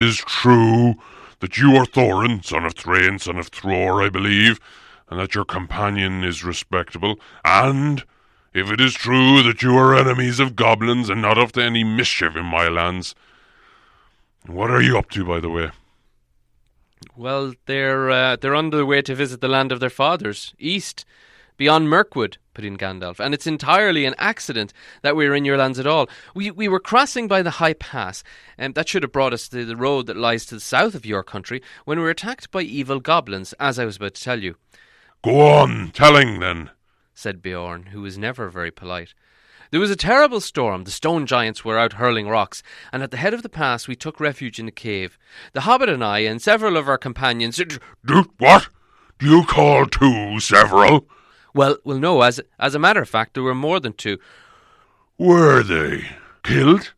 is true that you are Thorin, son of Thrain, son of Thror, I believe, and that your companion is respectable, and if it is true that you are enemies of goblins and not up to any mischief in my lands, what are you up to, by the way? Well, they're on their way to visit the land of their fathers, east, beyond Mirkwood, put in Gandalf, and it's entirely an accident that we're in your lands at all. We were crossing by the High Pass, and that should have brought us to the road that lies to the south of your country, when we were attacked by evil goblins, as I was about to tell you. Go on, telling then, said Beorn, who was never very polite. There was a terrible storm. The stone giants were out hurling rocks, and at the head of the pass we took refuge in a cave. The Hobbit and I and several of our companions... What? Do you call two several? Well, no, as a matter of fact, there were more than two. Were they killed?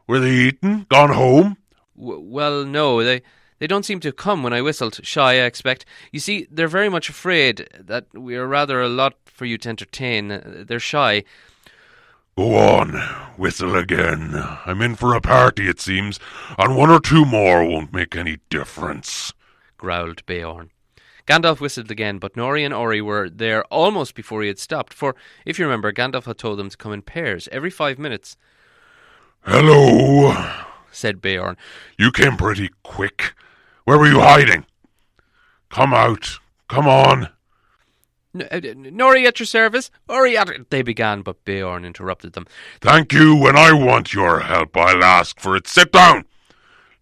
Were they eaten? Gone home? Well, no, they don't seem to have come when I whistled. Shy, I expect. You see, they're very much afraid that we are rather a lot for you to entertain. They're shy. Go on, whistle again. I'm in for a party, it seems, and one or two more won't make any difference, growled Beorn. Gandalf whistled again, but Nori and Ori were there almost before he had stopped, for, if you remember, Gandalf had told them to come in pairs every 5 minutes. Hello, said Beorn. You came pretty quick. Where were you hiding? Come out. Come on. Nori at your service. Ori at... They began, but Beorn interrupted them. Thank you. When I want your help, I'll ask for it. Sit down.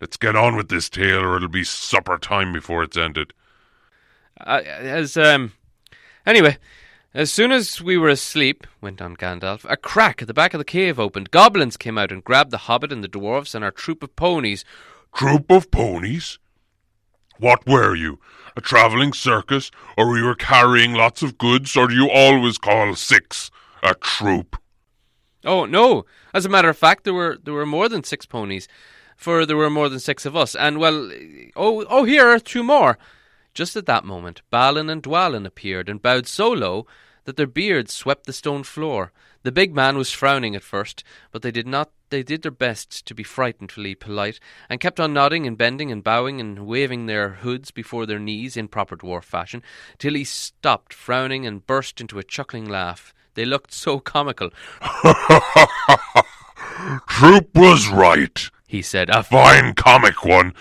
Let's get on with this tale, or it'll be supper time before it's ended. Anyway, as soon as we were asleep, went on Gandalf, a crack at the back of the cave opened. Goblins came out and grabbed the Hobbit and the dwarves and our troop of ponies. Troop of ponies? What were you? A travelling circus? Or we were carrying lots of goods? Or do you always call 6 a troop? Oh, no. As a matter of fact, there were more than 6 ponies, for there were more than 6 of us. And, well, here are 2 more. Just at that moment, Balin and Dwalin appeared and bowed so low that their beards swept the stone floor. The big man was frowning at first, but they did their best to be frighteningly polite, and kept on nodding and bending and bowing and waving their hoods before their knees in proper dwarf fashion, till he stopped frowning and burst into a chuckling laugh. They looked so comical. Troop was right, he said. A fine comic one.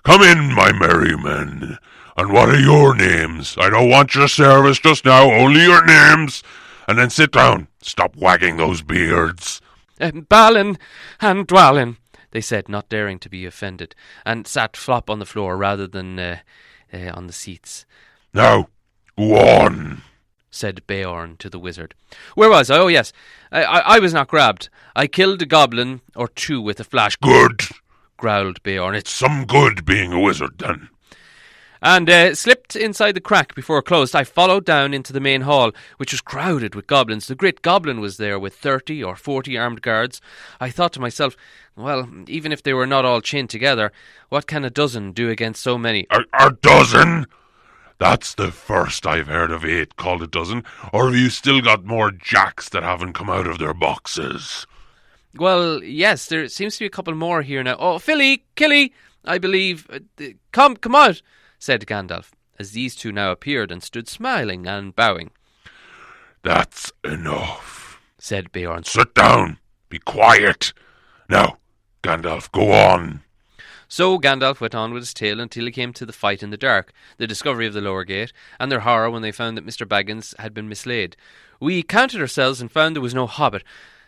Come in, my merry men. And what are your names? I don't want your service just now, only your names. And then sit down. Stop wagging those beards. Balin and Dwalin, they said, not daring to be offended, and sat flop on the floor rather than on the seats. Now, go on, said Beorn to the wizard. Where was I? Oh, yes. I was not grabbed. I killed a goblin or 2 with a flash. Good, growled Beorn. It's some good being a wizard, then. And slipped inside the crack before it closed. I followed down into the main hall, which was crowded with goblins. The great goblin was there with 30 or 40 armed guards. I thought to myself, well, even if they were not all chained together, what can a dozen do against so many? A dozen? That's the first I've heard of 8 called a dozen. Or have you still got more jacks that haven't come out of their boxes? Well, yes, there seems to be a couple more here now. Oh, Killy, I believe. Come out, said Gandalf, as these 2 now appeared and stood smiling and bowing. That's enough, said Beorn. Sit down. Be quiet. Now, Gandalf, go on. So Gandalf went on with his tale until he came to the fight in the dark, the discovery of the lower gate, and their horror when they found that Mr. Baggins had been mislaid. We counted ourselves and found there was no Hobbit.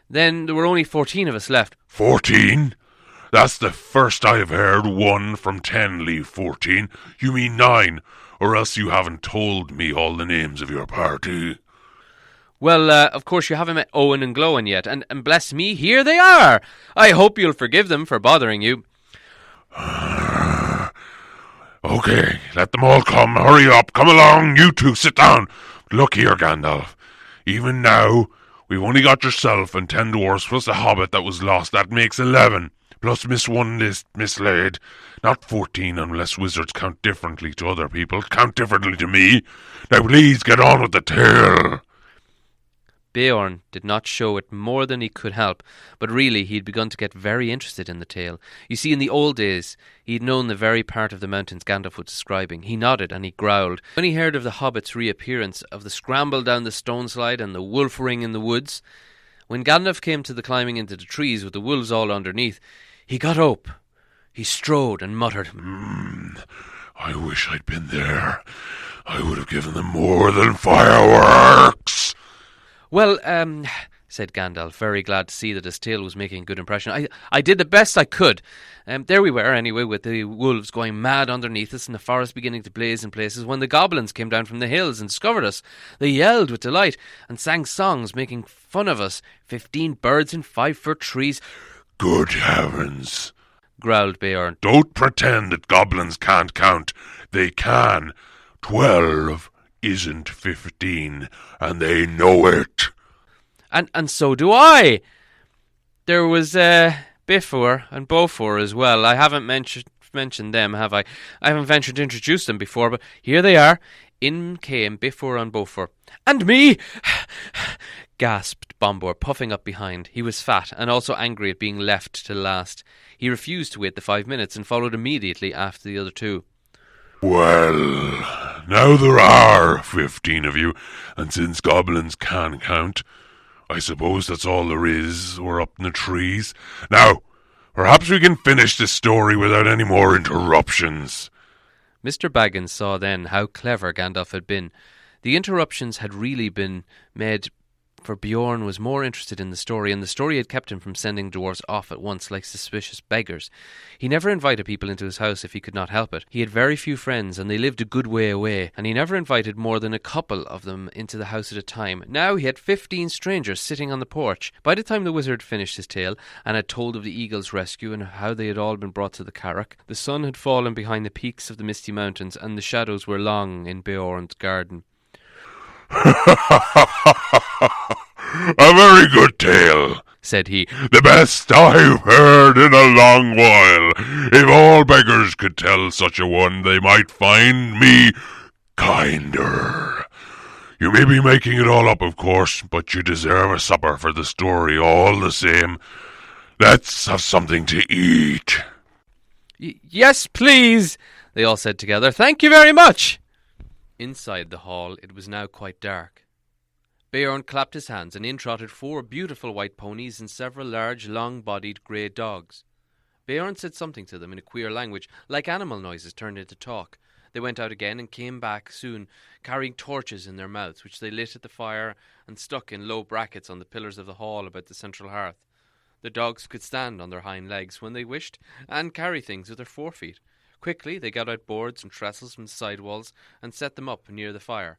Then there were only 14 of us left. 14? That's the first I've heard 1 from 10 leave 14. You mean 9, or else you haven't told me all the names of your party. Well, of course you haven't met Owen and Glowin yet, and bless me, here they are. I hope you'll forgive them for bothering you. Okay, let them all come. Hurry up, come along, you 2, sit down. Look here, Gandalf. Even now, we've only got yourself and 10 dwarfs plus a hobbit that was lost. That makes 11. Plus one list mislaid. Not 14 unless wizards count differently to other people. Count differently to me. Now please get on with the tale. Beorn did not show it more than he could help, but really he had begun to get very interested in the tale. You see, in the old days, he had known the very part of the mountains Gandalf was describing. He nodded and he growled. When he heard of the hobbit's reappearance, of the scramble down the stone slide and the wolf ring in the woods, when Gandalf came to the climbing into the trees with the wolves all underneath, he got up. He strode and muttered, I wish I'd been there. I would have given them more than fireworks. Well, said Gandalf, very glad to see that his tale was making a good impression. I did the best I could. There we were, anyway, with the wolves going mad underneath us and the forest beginning to blaze in places, when the goblins came down from the hills and discovered us. They yelled with delight and sang songs, making fun of us. 15 birds in 5-foot trees. Good heavens, growled Beorn. Don't pretend that goblins can't count. They can. 12 isn't 15, and they know it. And so do I. There was Bifur and Bofur as well. I haven't mentioned them, have I? I haven't ventured to introduce them before, but here they are. In came Bifur and Bofur. And me! gasped Bombur, puffing up behind. He was fat and also angry at being left to last. He refused to wait the 5 minutes and followed immediately after the other two. Well, now there are 15 of you, and since goblins can count, I suppose that's all there is. We're up in the trees. Now, perhaps we can finish this story without any more interruptions. Mr. Baggins saw then how clever Gandalf had been. The interruptions had really been made, for Beorn was more interested in the story, and the story had kept him from sending dwarves off at once like suspicious beggars. He never invited people into his house if he could not help it. He had very few friends, and they lived a good way away, and he never invited more than a couple of them into the house at a time. Now he had 15 strangers sitting on the porch. By the time the wizard finished his tale, and had told of the eagle's rescue and how they had all been brought to the Carrack, the sun had fallen behind the peaks of the misty mountains, and the shadows were long in Beorn's garden. A very good tale, said he. The best I've heard in a long while. If all beggars could tell such a one, they might find me kinder. You may be making it all up, of course, but you deserve a supper for the story all the same. Let's have something to eat. Yes, please, they all said together. Thank you very much. Inside the hall it was now quite dark. Beorn clapped his hands, and in trotted 4 beautiful white ponies and several large, long-bodied grey dogs. Beorn said something to them in a queer language, like animal noises turned into talk. They went out again and came back soon, carrying torches in their mouths, which they lit at the fire and stuck in low brackets on the pillars of the hall about the central hearth. The dogs could stand on their hind legs when they wished, and carry things with their forefeet. Quickly they got out boards and trestles from the side walls and set them up near the fire.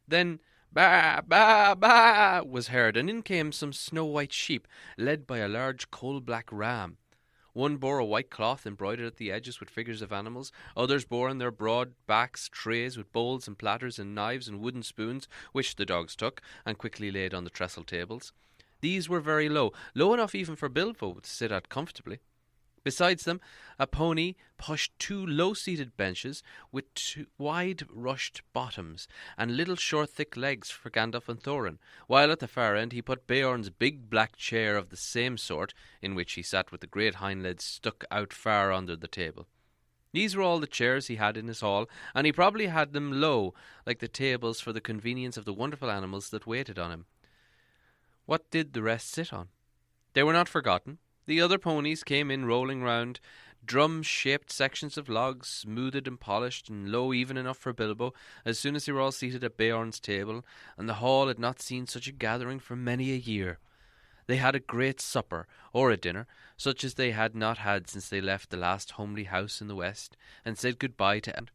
Then "Ba, ba, ba" was heard, and in came some snow-white sheep, led by a large coal-black ram. One bore a white cloth embroidered at the edges with figures of animals. Others bore on their broad backs trays with bowls and platters and knives and wooden spoons, which the dogs took and quickly laid on the trestle tables. These were very low enough even for Bilbo to sit at comfortably. Besides them, a pony pushed 2 low-seated benches with wide-rushed bottoms and little short thick legs for Gandalf and Thorin, while at the far end he put Beorn's big black chair of the same sort, in which he sat with the great hind legs stuck out far under the table. These were all the chairs he had in his hall, and he probably had them low, like the tables for the convenience of the wonderful animals that waited on him. What did the rest sit on? They were not forgotten. The other ponies came in rolling round, drum-shaped sections of logs, smoothed and polished, and low even enough for Bilbo, as soon as they were all seated at Beorn's table, and the hall had not seen such a gathering for many a year. They had a great supper, or a dinner, such as they had not had since they left the last homely house in the west, and said good-bye to Ed.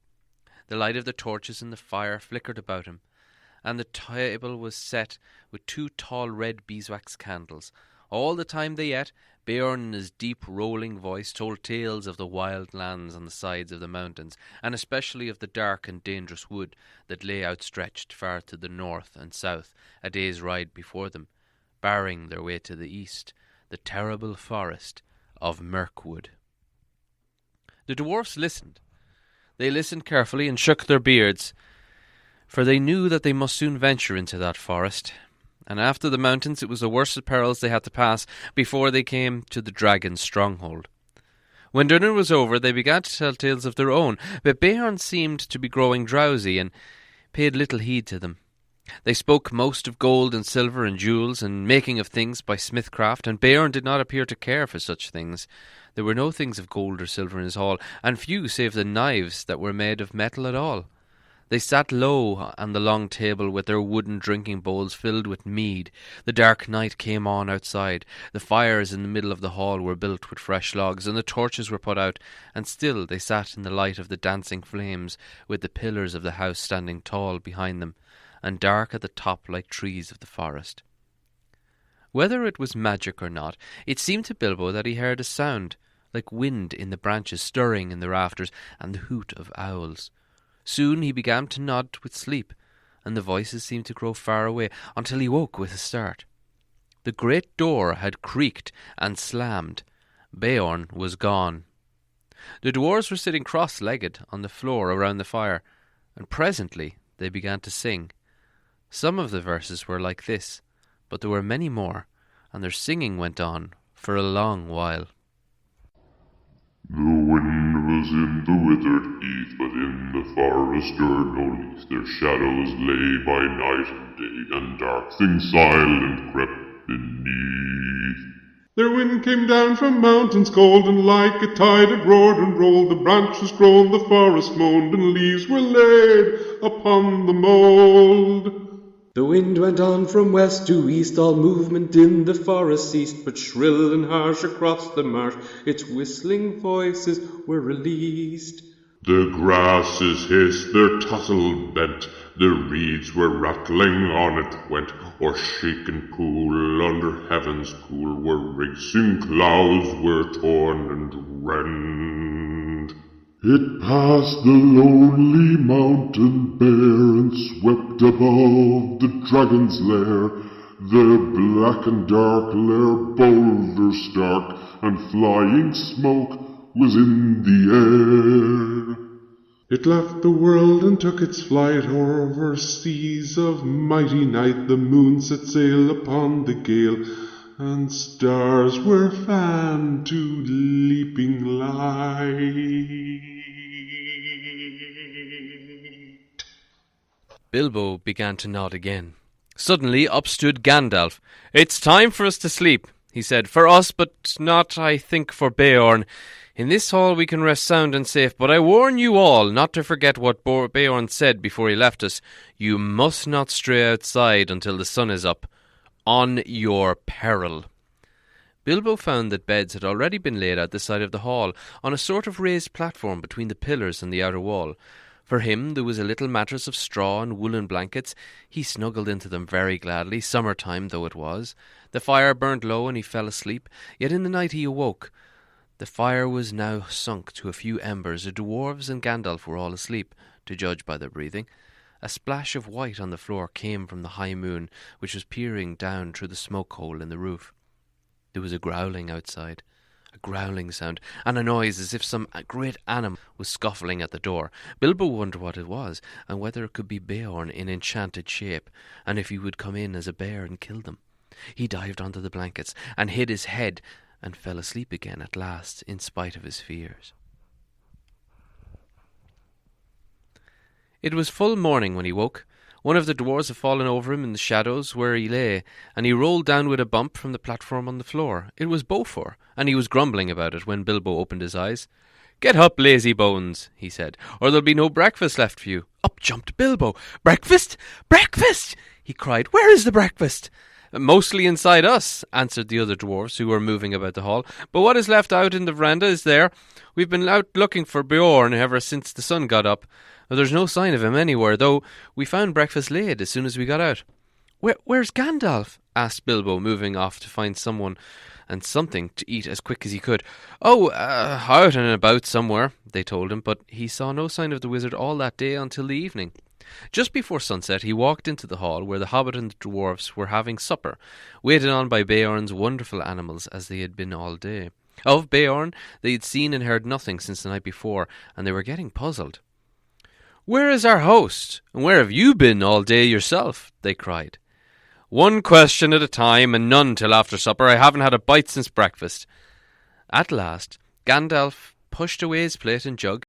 The light of the torches in the fire flickered about him, and the table was set with 2 tall red beeswax candles. All the time they ate, Beorn in his deep rolling voice told tales of the wild lands on the sides of the mountains, and especially of the dark and dangerous wood that lay outstretched far to the north and south, a day's ride before them, barring their way to the east, the terrible forest of Mirkwood. The dwarfs listened. They listened carefully and shook their beards, for they knew that they must soon venture into that forest, and after the mountains it was the worst of perils they had to pass before they came to the dragon's stronghold. When dinner was over, they began to tell tales of their own, but Beorn seemed to be growing drowsy and paid little heed to them. They spoke most of gold and silver and jewels and making of things by smithcraft, and Beorn did not appear to care for such things. There were no things of gold or silver in his hall, and few save the knives that were made of metal at all. They sat low on the long table with their wooden drinking bowls filled with mead. The dark night came on outside. The fires in the middle of the hall were built with fresh logs, and the torches were put out, and still they sat in the light of the dancing flames, with the pillars of the house standing tall behind them, and dark at the top like trees of the forest. Whether it was magic or not, it seemed to Bilbo that he heard a sound, like wind in the branches stirring in the rafters, and the hoot of owls. Soon he began to nod with sleep, and the voices seemed to grow far away, until he woke with a start. The great door had creaked and slammed. Beorn was gone. The dwarves were sitting cross-legged on the floor around the fire, and presently they began to sing. Some of the verses were like this, but there were many more, and their singing went on for a long while. The wind was in the withered heath, but in the forest stirred no leaf. Their shadows lay by night and day, and dark things silent crept beneath. Their wind came down from mountains cold, and like a tide it roared and rolled. The branches groaned, the forest moaned, and leaves were laid upon the mould. The wind went on from west to east, all movement in the forest ceased, but shrill and harsh across the marsh its whistling voices were released. The grasses hissed, their tassel bent, the reeds were rattling, on it went, o'er shaken pool, under heaven's cool, where racing clouds were torn and rent. It passed the lonely mountain bare, and swept above the dragon's lair. Their black and dark lair, boulder stark, and flying smoke was in the air. It left the world and took its flight over seas of mighty night. The moon set sail upon the gale, and stars were fanned to leaping light. Bilbo began to nod again. Suddenly up stood Gandalf. "It's time for us to sleep," he said. "For us, but not, I think, for Beorn. In this hall we can rest sound and safe, but I warn you all not to forget what Beorn said before he left us. You must not stray outside until the sun is up. On your peril." Bilbo found that beds had already been laid out the side of the hall, on a sort of raised platform between the pillars and the outer wall. For him there was a little mattress of straw and woolen blankets. He snuggled into them very gladly, summer-time though it was. The fire burned low and he fell asleep, yet in the night he awoke. The fire was now sunk to a few embers. The dwarves and Gandalf were all asleep, to judge by their breathing. A splash of white on the floor came from the high moon, which was peering down through the smoke-hole in the roof. There was a growling outside, a growling sound, and a noise as if some great animal was scuffling at the door. Bilbo wondered what it was, and whether it could be Beorn in enchanted shape, and if he would come in as a bear and kill them. He dived onto the blankets and hid his head, and fell asleep again at last, in spite of his fears. It was full morning when he woke. One of the dwarves had fallen over him in the shadows where he lay, and he rolled down with a bump from the platform on the floor. It was Beaufort, and he was grumbling about it when Bilbo opened his eyes. "Get up, lazy bones," he said, "or there'll be no breakfast left for you." Up jumped Bilbo. "Breakfast? Breakfast!" he cried. "Where is the breakfast?" "Mostly inside us," answered the other dwarfs who were moving about the hall. "But what is left out in the veranda is there. We've been out looking for Beorn ever since the sun got up. There's no sign of him anywhere, though we found breakfast laid as soon as we got out." Where's Gandalf?" asked Bilbo, moving off to find someone and something to eat as quick as he could. Out and about somewhere," they told him, but he saw no sign of the wizard all that day until the evening. Just before sunset he walked into the hall where the Hobbit and the dwarfs were having supper, waited on by Beorn's wonderful animals as they had been all day. Of Beorn they had seen and heard nothing since the night before, and they were getting puzzled. "Where is our host, and where have you been all day yourself?" they cried. One question at a time, and none till after supper. I haven't had a bite since breakfast. At last, Gandalf pushed away his plate and jug,